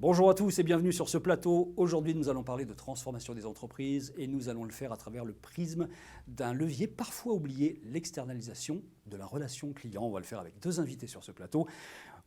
Bonjour à tous et bienvenue sur ce plateau. Aujourd'hui, nous allons parler de transformation des entreprises et nous allons le faire à travers le prisme d'un levier parfois oublié, l'externalisation de la relation client. On va le faire avec deux invités sur ce plateau.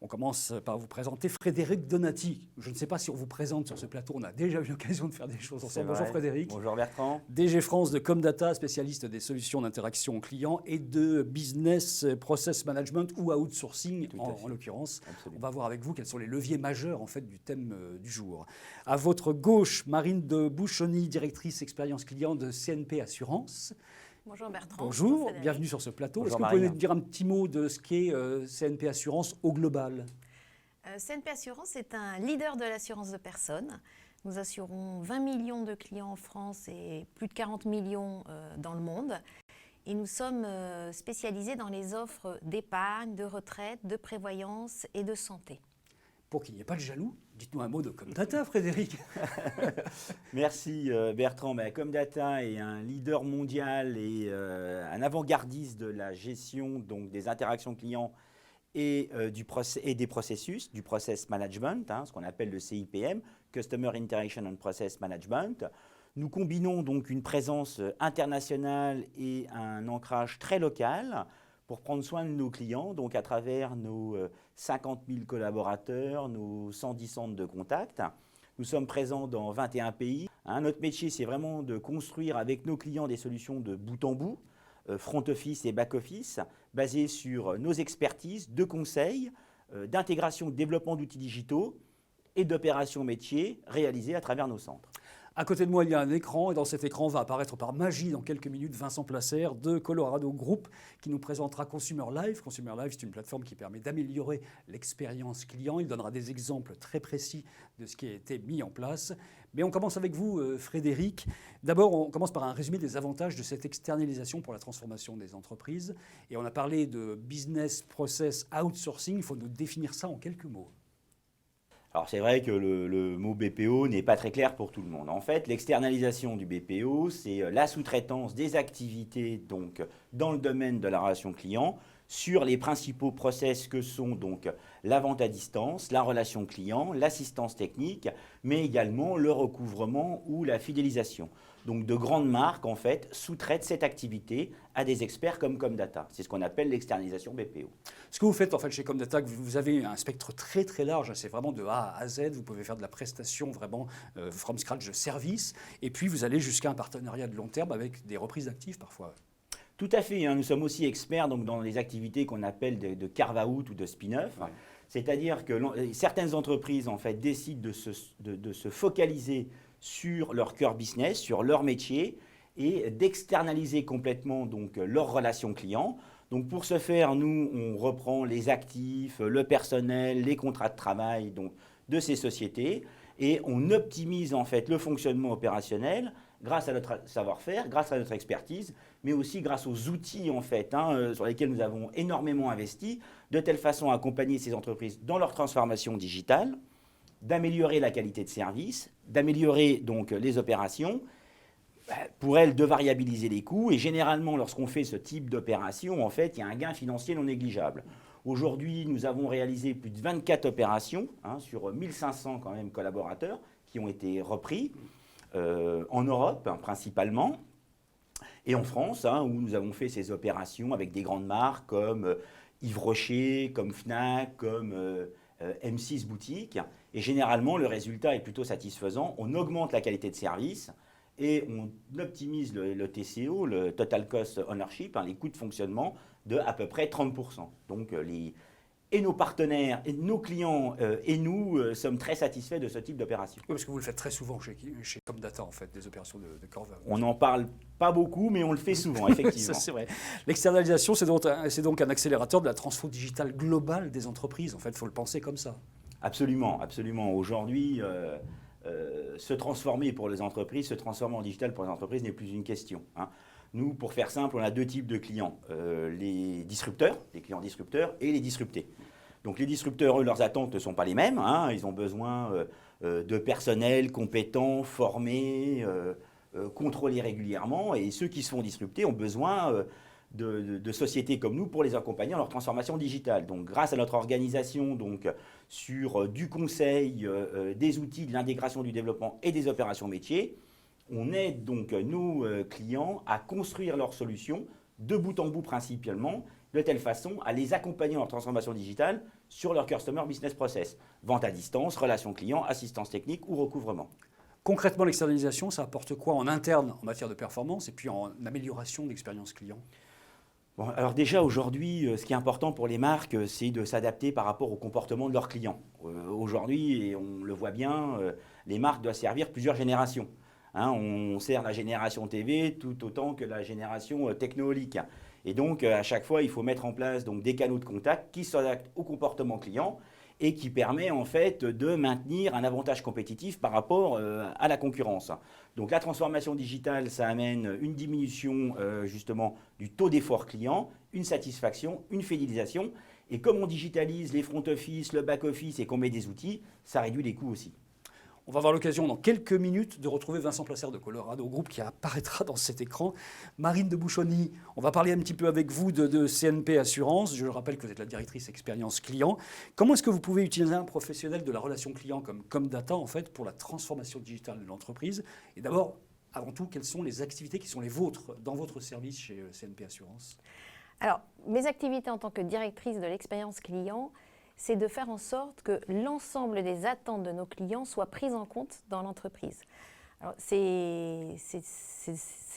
On commence par vous présenter Frédéric Donati. Je ne sais pas si on vous présente sur ce plateau, on a déjà eu l'occasion de faire des choses ensemble. Bonjour Frédéric. Bonjour Bertrand. DG France de Comdata, spécialiste des solutions d'interaction client et de business process management ou outsourcing en l'occurrence. On va voir avec vous quels sont les leviers majeurs en fait, du thème du jour. À votre gauche, Marine de Bouchony, directrice expérience client de CNP Assurance. Bonjour Bertrand. Bonjour, bienvenue sur ce plateau. Est-ce que vous pouvez nous dire un petit mot de ce qu'est CNP Assurance au global? CNP Assurance est un leader de l'assurance de personnes. Nous assurons 20 millions de clients en France et plus de 40 millions dans le monde. Et nous sommes spécialisés dans les offres d'épargne, de retraite, de prévoyance et de santé. Pour qu'il n'y ait pas de jaloux, dites-nous un mot de Comdata, Frédéric. Merci Bertrand. Comdata est un leader mondial et un avant-gardiste de la gestion donc, des interactions clients et des processus, du process management, ce qu'on appelle le CIPM, Customer Interaction and Process Management. Nous combinons donc une présence internationale et un ancrage très local pour prendre soin de nos clients, donc à travers nos 50 000 collaborateurs, nos 110 centres de contact. Nous sommes présents dans 21 pays. Notre métier, c'est vraiment de construire avec nos clients des solutions de bout en bout, front office et back office, basées sur nos expertises de conseils, d'intégration, de développement d'outils digitaux et d'opérations métiers réalisées à travers nos centres. À côté de moi, il y a un écran et dans cet écran va apparaître par magie dans quelques minutes Vincent Placer de Colorado Group qui nous présentera Consumer Live. Consumer Live, c'est une plateforme qui permet d'améliorer l'expérience client. Il donnera des exemples très précis de ce qui a été mis en place. Mais on commence avec vous, Frédéric. D'abord, on commence par un résumé des avantages de cette externalisation pour la transformation des entreprises. Et on a parlé de business process outsourcing. Il faut nous définir ça en quelques mots. Alors c'est vrai que le mot BPO n'est pas très clair pour tout le monde. En fait, l'externalisation du BPO, c'est la sous-traitance des activités donc, dans le domaine de la relation client sur les principaux process que sont donc la vente à distance, la relation client, l'assistance technique, mais également le recouvrement ou la fidélisation. Donc de grandes marques, en fait, sous-traitent cette activité à des experts comme Comdata. C'est ce qu'on appelle l'externalisation BPO. Ce que vous faites en fait chez Comdata, vous avez un spectre très très large, c'est vraiment de A à Z, vous pouvez faire de la prestation vraiment from scratch de service, et puis vous allez jusqu'à un partenariat de long terme avec des reprises d'actifs parfois. Tout à fait, nous sommes aussi experts donc, dans les activités qu'on appelle de carve-out ou de spin-off. Ouais. C'est-à-dire que certaines entreprises en fait, décident de se focaliser sur leur cœur business, sur leur métier et d'externaliser complètement donc, leurs relations clients. Donc pour ce faire, nous, on reprend les actifs, le personnel, les contrats de travail donc, de ces sociétés et on optimise en fait le fonctionnement opérationnel grâce à notre savoir-faire, grâce à notre expertise, mais aussi grâce aux outils en fait, sur lesquels nous avons énormément investi, de telle façon à accompagner ces entreprises dans leur transformation digitale, d'améliorer la qualité de service, d'améliorer donc les opérations, pour elles de variabiliser les coûts. Et généralement, lorsqu'on fait ce type d'opération, en fait, il y a un gain financier non négligeable. Aujourd'hui, nous avons réalisé plus de 24 opérations sur 1500 quand même collaborateurs qui ont été repris en Europe principalement et en France, où nous avons fait ces opérations avec des grandes marques comme Yves Rocher, comme Fnac, comme M6 Boutique. Et généralement, le résultat est plutôt satisfaisant. On augmente la qualité de service et on optimise le TCO, le Total Cost Ownership, les coûts de fonctionnement de à peu près 30%. Donc, et nos partenaires, et nos clients et nous sommes très satisfaits de ce type d'opération. Oui, parce que vous le faites très souvent chez Comdata, en fait, des opérations de carve-out. On n'en parle pas beaucoup, mais on le fait souvent, effectivement. Ça, c'est vrai. L'externalisation, c'est donc un accélérateur de la transformation digitale globale des entreprises. En fait, il faut le penser comme ça. Absolument, absolument. Aujourd'hui, se transformer pour les entreprises, se transformer en digital pour les entreprises n'est plus une question. Nous, pour faire simple, on a deux types de clients. Les disrupteurs, les clients disrupteurs et les disruptés. Donc les disrupteurs, eux, leurs attentes ne sont pas les mêmes. Ils ont besoin de personnel compétent, formé, contrôlé régulièrement. Et ceux qui se font disrupter ont besoin de sociétés comme nous pour les accompagner dans leur transformation digitale. Donc, grâce à notre organisation sur du conseil, des outils, de l'intégration, du développement et des opérations métiers, on aide donc nos clients à construire leurs solutions de bout en bout principalement, de telle façon à les accompagner dans leur transformation digitale sur leur Customer Business Process. Vente à distance, relations clients, assistance technique ou recouvrement. Concrètement, l'externalisation, ça apporte quoi en interne en matière de performance et puis en amélioration de l'expérience client? Bon, alors déjà aujourd'hui, ce qui est important pour les marques, c'est de s'adapter par rapport au comportement de leurs clients. Aujourd'hui, et on le voit bien, les marques doivent servir plusieurs générations. Hein, on sert la génération TV tout autant que la génération technologique. Et donc, à chaque fois, il faut mettre en place donc, des canaux de contact qui s'adaptent au comportement client et qui permet en fait de maintenir un avantage compétitif par rapport à la concurrence. Donc la transformation digitale, ça amène une diminution justement du taux d'effort client, une satisfaction, une fidélisation. Et comme on digitalise les front office, le back office et qu'on met des outils, ça réduit les coûts aussi. On va avoir l'occasion dans quelques minutes de retrouver Vincent Placère de Colorado Group qui apparaîtra dans cet écran. Marine de Bouchonny, on va parler un petit peu avec vous de CNP Assurance. Je rappelle que vous êtes la directrice expérience client. Comment est-ce que vous pouvez utiliser un professionnel de la relation client comme Data en fait pour la transformation digitale de l'entreprise? Et d'abord, avant tout, quelles sont les activités qui sont les vôtres dans votre service chez CNP Assurance? Alors, mes activités en tant que directrice de l'expérience client, c'est de faire en sorte que l'ensemble des attentes de nos clients soient prises en compte dans l'entreprise. Alors, ce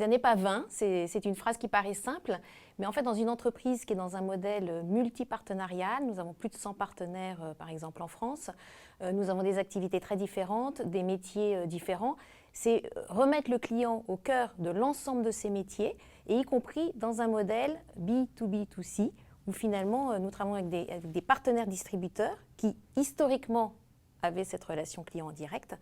n'est pas vain, c'est une phrase qui paraît simple, mais en fait, dans une entreprise qui est dans un modèle multipartenarial, nous avons plus de 100 partenaires, par exemple, en France, nous avons des activités très différentes, des métiers différents. C'est remettre le client au cœur de l'ensemble de ces métiers, et y compris dans un modèle B2B2C, où finalement, nous travaillons avec des partenaires distributeurs qui, historiquement, avaient cette relation client en direct.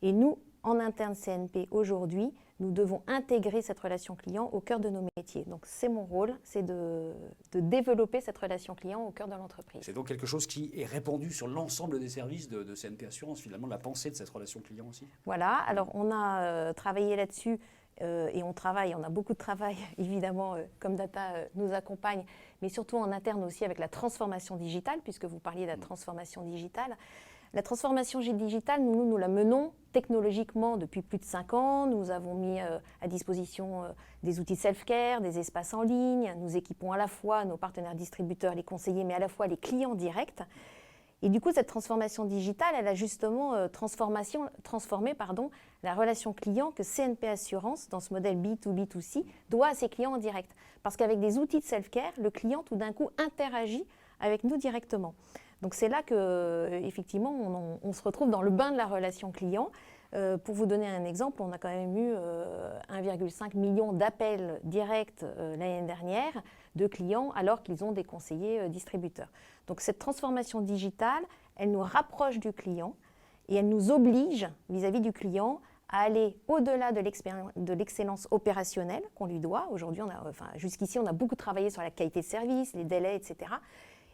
Et nous, en interne CNP, aujourd'hui, nous devons intégrer cette relation client au cœur de nos métiers. Donc, c'est mon rôle, c'est de développer cette relation client au cœur de l'entreprise. C'est donc quelque chose qui est répandu sur l'ensemble des services de CNP Assurance, finalement, la pensée de cette relation client aussi. Voilà, alors on a travaillé là-dessus. Et on a beaucoup de travail, évidemment, comme Data nous accompagne, mais surtout en interne aussi avec la transformation digitale, puisque vous parliez de la transformation digitale. La transformation digitale, nous la menons technologiquement depuis plus de 5 ans. Nous avons mis à disposition des outils self-care, des espaces en ligne. Nous équipons à la fois nos partenaires distributeurs, les conseillers, mais à la fois les clients directs. Et du coup, cette transformation digitale, elle a justement transformé la relation client que CNP Assurance, dans ce modèle B2B2C, doit à ses clients en direct. Parce qu'avec des outils de self-care, le client, tout d'un coup, interagit avec nous directement. Donc c'est là qu'effectivement, on se retrouve dans le bain de la relation client. Pour vous donner un exemple, on a quand même eu 1,5 million d'appels directs l'année dernière de clients alors qu'ils ont des conseillers distributeurs. Donc cette transformation digitale, elle nous rapproche du client et elle nous oblige vis-à-vis du client à aller au-delà de l'excellence opérationnelle qu'on lui doit. Aujourd'hui, jusqu'ici, on a beaucoup travaillé sur la qualité de service, les délais, etc.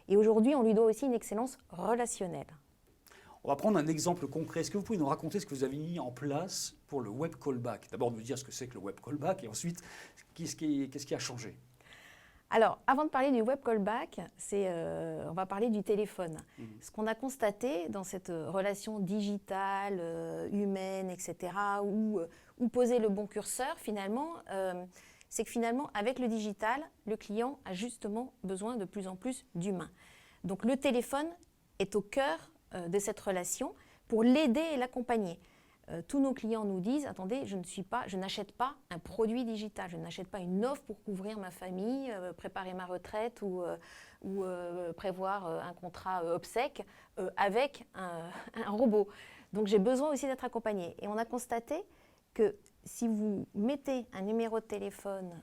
Et aujourd'hui, on lui doit aussi une excellence relationnelle. On va prendre un exemple concret. Est-ce que vous pouvez nous raconter ce que vous avez mis en place pour le web callback? D'abord, nous dire ce que c'est que le web callback et ensuite, qu'est-ce qui a changé? Alors, avant de parler du web callback, on va parler du téléphone. Ce qu'on a constaté dans cette relation digitale, humaine, etc., où poser le bon curseur, finalement, c'est que finalement, avec le digital, le client a justement besoin de plus en plus d'humain. Donc, le téléphone est au cœur de cette relation pour l'aider et l'accompagner. Tous nos clients nous disent, attendez, je n'achète pas un produit digital, je n'achète pas une offre pour couvrir ma famille, préparer ma retraite ou prévoir un contrat obsèque avec un robot. Donc j'ai besoin aussi d'être accompagné. Et on a constaté que si vous mettez un numéro de téléphone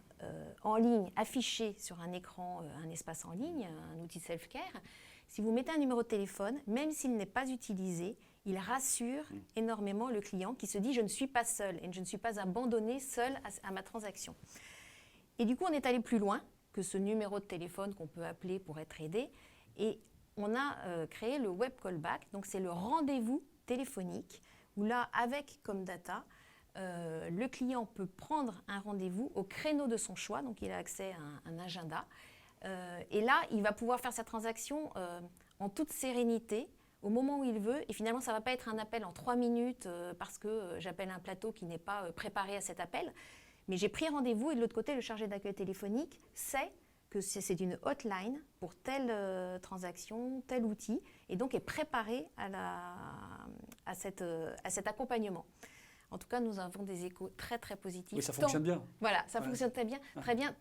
en ligne, affiché sur un écran, un espace en ligne, un outil self-care, si vous mettez un numéro de téléphone, même s'il n'est pas utilisé, il rassure énormément le client qui se dit « je ne suis pas seul et je ne suis pas abandonné seul à ma transaction ». Et du coup, on est allé plus loin que ce numéro de téléphone qu'on peut appeler pour être aidé et on a créé le web callback. Donc, c'est le rendez-vous téléphonique où là, avec comme data, le client peut prendre un rendez-vous au créneau de son choix, donc il a accès à un agenda. Et là, il va pouvoir faire sa transaction en toute sérénité, au moment où il veut. Et finalement, ça ne va pas être un appel en 3 minutes parce que j'appelle un plateau qui n'est pas préparé à cet appel. Mais j'ai pris rendez-vous et de l'autre côté, le chargé d'accueil téléphonique sait que c'est une hotline pour telle transaction, tel outil, et donc est préparé à cet accompagnement. En tout cas, nous avons des échos très très positifs. Oui, ça fonctionne bien. Voilà, ça fonctionne très bien,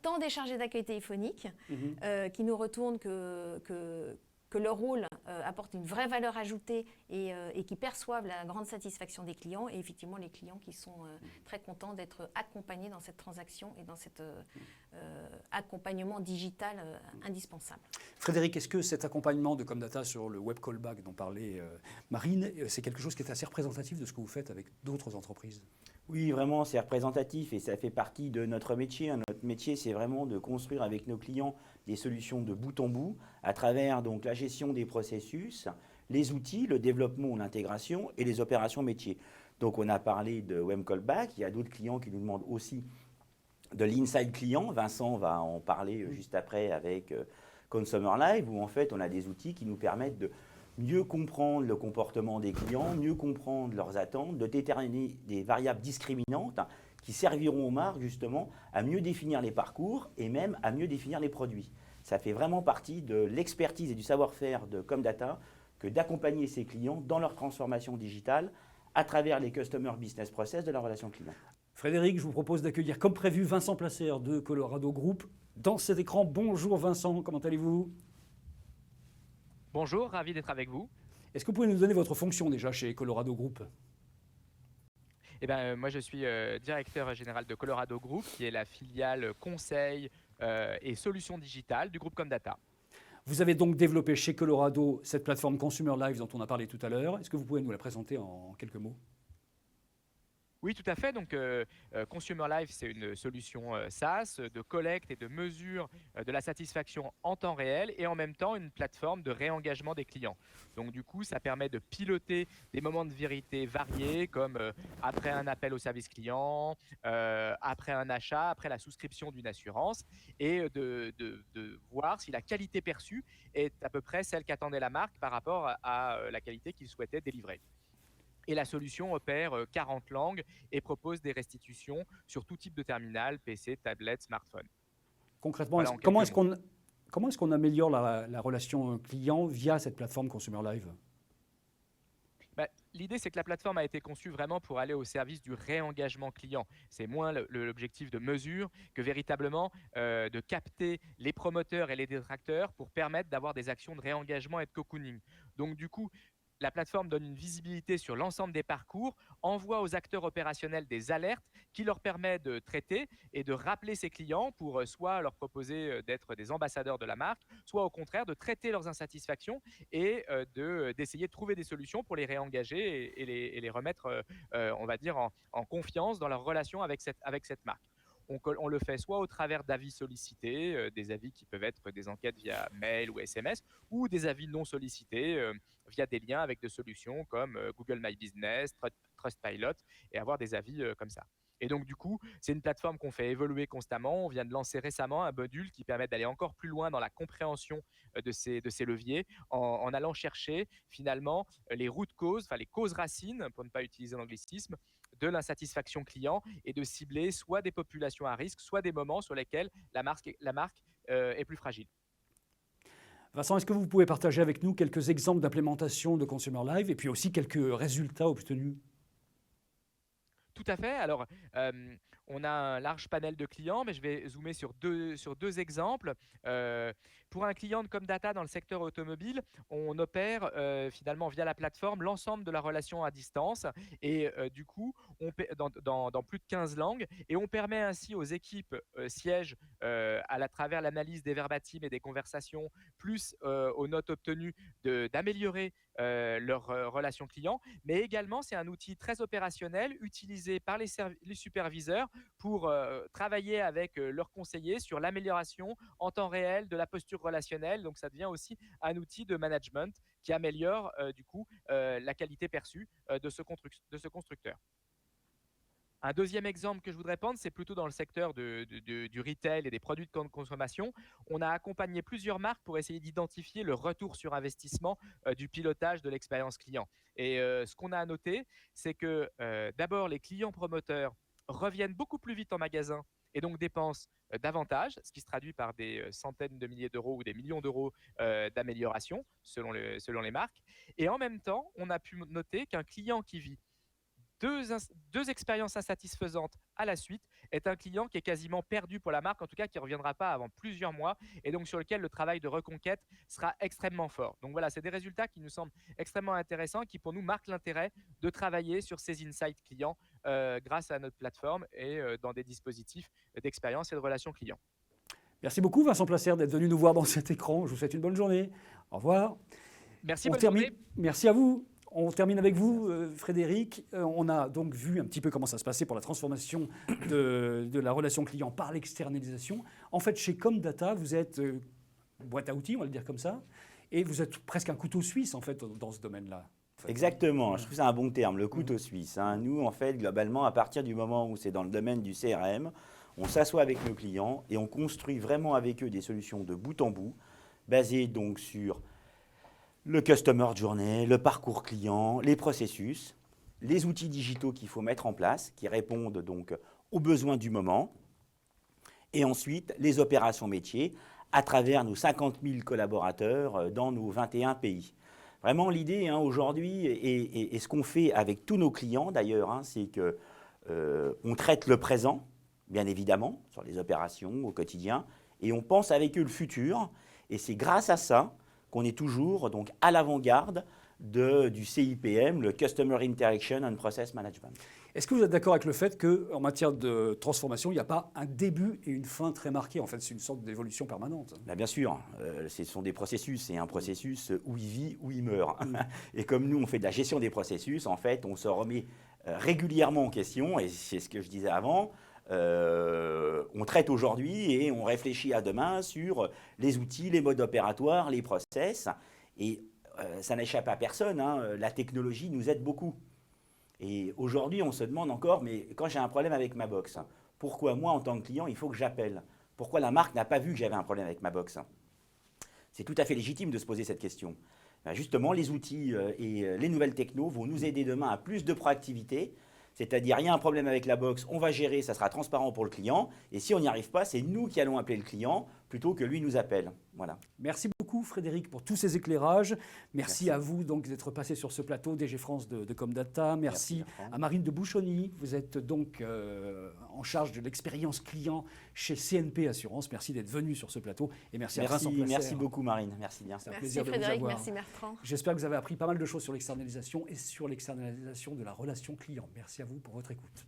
tant des chargés d'accueil téléphonique qui nous retournent que leur rôle apporte une vraie valeur ajoutée et qui perçoivent la grande satisfaction des clients, et effectivement les clients qui sont très contents d'être accompagnés dans cette transaction et dans cet accompagnement digital indispensable. Frédéric, est-ce que cet accompagnement de Comdata sur le web callback dont parlait Marine, c'est quelque chose qui est assez représentatif de ce que vous faites avec d'autres entreprises ? Oui, vraiment, c'est représentatif et ça fait partie de notre métier. Notre métier, c'est vraiment de construire avec nos clients des solutions de bout en bout à travers donc la gestion des processus, les outils, le développement ou l'intégration et les opérations métiers. Donc, on a parlé de web callback. Il y a d'autres clients qui nous demandent aussi de l'inside client. Vincent va en parler juste après avec Consumer Live, où en fait, on a des outils qui nous permettent de mieux comprendre le comportement des clients, mieux comprendre leurs attentes, de déterminer des variables discriminantes qui serviront aux marques justement à mieux définir les parcours et même à mieux définir les produits. Ça fait vraiment partie de l'expertise et du savoir-faire de Comdata que d'accompagner ses clients dans leur transformation digitale à travers les Customer Business Process de la relation client. Frédéric, je vous propose d'accueillir comme prévu Vincent Placer de Colorado Group dans cet écran. Bonjour Vincent, comment allez-vous ? Bonjour, ravi d'être avec vous. Est-ce que vous pouvez nous donner votre fonction déjà chez Colorado Group ? Moi, je suis directeur général de Colorado Group, qui est la filiale conseil et solutions digitales du groupe Comdata. Vous avez donc développé chez Colorado cette plateforme Consumer Live dont on a parlé tout à l'heure. Est-ce que vous pouvez nous la présenter en quelques mots ? Oui, tout à fait. Donc, Consumer Live, c'est une solution SaaS de collecte et de mesure de la satisfaction en temps réel et en même temps une plateforme de réengagement des clients. Donc, du coup, ça permet de piloter des moments de vérité variés comme après un appel au service client, après un achat, après la souscription d'une assurance et de voir si la qualité perçue est à peu près celle qu'attendait la marque par rapport à la qualité qu'il souhaitait délivrer. Et la solution opère 40 langues et propose des restitutions sur tout type de terminal, PC, tablette, smartphone. Concrètement, Voilà, comment est-ce qu'on améliore la relation client via cette plateforme Consumer Live ? L'idée, c'est que la plateforme a été conçue vraiment pour aller au service du réengagement client. C'est moins l'objectif de mesure que véritablement de capter les promoteurs et les détracteurs pour permettre d'avoir des actions de réengagement et de cocooning. Donc, du coup, la plateforme donne une visibilité sur l'ensemble des parcours, envoie aux acteurs opérationnels des alertes qui leur permet de traiter et de rappeler ses clients pour soit leur proposer d'être des ambassadeurs de la marque, soit au contraire de traiter leurs insatisfactions et d'essayer de trouver des solutions pour les réengager et les remettre, on va dire, en confiance dans leur relation avec cette marque. On le fait soit au travers d'avis sollicités, des avis qui peuvent être des enquêtes via mail ou SMS, ou des avis non sollicités via des liens avec des solutions comme Google My Business, Trustpilot, et avoir des avis comme ça. Et donc, du coup, c'est une plateforme qu'on fait évoluer constamment. On vient de lancer récemment un module qui permet d'aller encore plus loin dans la compréhension de ces leviers en allant chercher finalement les root causes, enfin les causes racines, pour ne pas utiliser l'anglicisme, de l'insatisfaction client et de cibler soit des populations à risque, soit des moments sur lesquels la marque est plus fragile. Vincent, est-ce que vous pouvez partager avec nous quelques exemples d'implémentation de Consumer Live et puis aussi quelques résultats obtenus ? Tout à fait. Alors, on a un large panel de clients, mais je vais zoomer sur deux exemples. Pour un client de Comdata dans le secteur automobile, on opère finalement via la plateforme l'ensemble de la relation à distance et du coup, dans plus de 15 langues, et on permet ainsi aux équipes sièges à travers l'analyse des verbatims et des conversations, plus aux notes obtenues, d'améliorer leur relation client, mais également c'est un outil très opérationnel utilisé par les superviseurs pour travailler avec leurs conseillers sur l'amélioration en temps réel de la posture relationnelle. Donc ça devient aussi un outil de management qui améliore du coup la qualité perçue de ce constructeur. Un deuxième exemple que je voudrais prendre, c'est plutôt dans le secteur du retail et des produits de consommation. On a accompagné plusieurs marques pour essayer d'identifier le retour sur investissement du pilotage de l'expérience client. Et ce qu'on a à noter, c'est que d'abord, les clients promoteurs reviennent beaucoup plus vite en magasin et donc dépensent davantage, ce qui se traduit par des centaines de milliers d'euros ou des millions d'euros d'amélioration selon les marques. Et en même temps, on a pu noter qu'un client qui vit deux expériences insatisfaisantes à la suite est un client qui est quasiment perdu pour la marque, en tout cas qui ne reviendra pas avant plusieurs mois et donc sur lequel le travail de reconquête sera extrêmement fort. Donc voilà, c'est des résultats qui nous semblent extrêmement intéressants, qui pour nous marquent l'intérêt de travailler sur ces insights clients grâce à notre plateforme et dans des dispositifs d'expérience et de relations clients. Merci beaucoup Vincent Placère d'être venu nous voir dans cet écran. Je vous souhaite une bonne journée. Au revoir. Merci, bonne journée. Merci à vous. On termine avec vous, Frédéric. On a donc vu un petit peu comment ça se passait pour la transformation de la relation client par l'externalisation. En fait, chez Comdata, vous êtes boîte à outils, on va le dire comme ça, et vous êtes presque un couteau suisse en fait dans ce domaine-là. En fait. Exactement, je trouve ça un bon terme, le couteau suisse. Hein. Nous, en fait, globalement, à partir du moment où c'est dans le domaine du CRM, on s'assoit avec nos clients et on construit vraiment avec eux des solutions de bout en bout, basées donc sur le customer journey, le parcours client, les processus, les outils digitaux qu'il faut mettre en place, qui répondent donc aux besoins du moment, et ensuite les opérations métiers à travers nos 50 000 collaborateurs dans nos 21 pays. Vraiment, l'idée aujourd'hui, et ce qu'on fait avec tous nos clients d'ailleurs, hein, c'est qu'on traite le présent, bien évidemment, sur les opérations au quotidien, et on pense avec eux le futur, et c'est grâce à ça qu'on est toujours donc, à l'avant-garde du CIPM, le Customer Interaction and Process Management. Est-ce que vous êtes d'accord avec le fait qu'en matière de transformation, il n'y a pas un début et une fin très marqués? En fait, c'est une sorte d'évolution permanente. Bien sûr, ce sont des processus. C'est un processus où il vit, où il meurt. Et comme nous, on fait de la gestion des processus, en fait, on se remet régulièrement en question, et c'est ce que je disais avant. On traite aujourd'hui et on réfléchit à demain sur les outils, les modes opératoires, les process. Et ça n'échappe à personne, hein, la technologie nous aide beaucoup. Et aujourd'hui, on se demande encore, mais quand j'ai un problème avec ma box, pourquoi moi, en tant que client, il faut que j'appelle? Pourquoi la marque n'a pas vu que j'avais un problème avec ma box? C'est tout à fait légitime de se poser cette question. Justement, les outils et les nouvelles technos vont nous aider demain à plus de proactivité. C'est-à-dire, il y a un problème avec la box, on va gérer, ça sera transparent pour le client. Et si on n'y arrive pas, c'est nous qui allons appeler le client plutôt que lui nous appelle. Voilà. Merci beaucoup Frédéric pour tous ces éclairages. Merci à vous donc d'être passé sur ce plateau DG France de Comdata. Merci à Marine de Bouchonny. Vous êtes donc en charge de l'expérience client chez CNP Assurance. Merci d'être venu sur ce plateau. Et merci à Vincent Placère. Merci beaucoup Marine. Merci bien. C'est un plaisir de vous avoir. Merci Bertrand. J'espère que vous avez appris pas mal de choses sur l'externalisation et sur l'externalisation de la relation client. Merci à vous pour votre écoute.